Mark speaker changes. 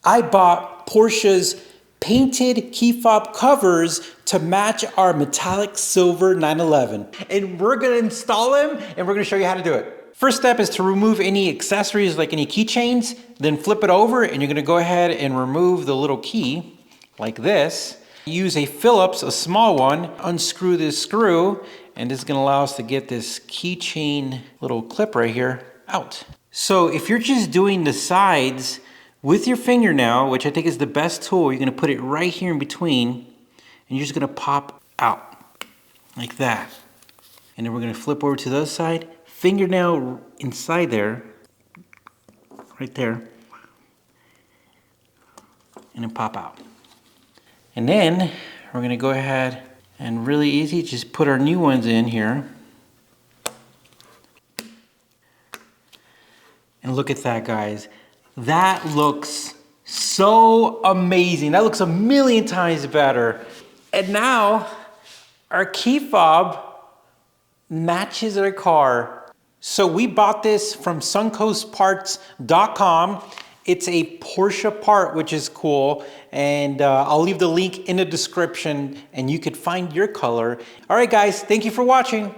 Speaker 1: I bought Porsche's painted key fob covers to match our metallic silver 911. And we're gonna install them and we're gonna show you how to do it. First step is to remove any accessories like any keychains, then flip it over and you're gonna go ahead and remove the little key like this. Use a Phillips, a small one, unscrew this screw, and this is gonna allow us to get this keychain little clip right here out. So if you're just doing the sides with your fingernail, which I think is the best tool, you're gonna put it right here in between, and you're just gonna pop out like that. And then we're gonna flip over to the other side, fingernail inside there, right there, and then pop out. And then we're gonna go ahead and really easy, just put our new ones in here. And look at that, guys. That looks so amazing. That looks a million times better. And now our key fob matches our car. So we bought this from suncoastparts.com. It's a Porsche part, which is cool. And I'll leave the link in the description and you could find your color. All right, guys, thank you for watching.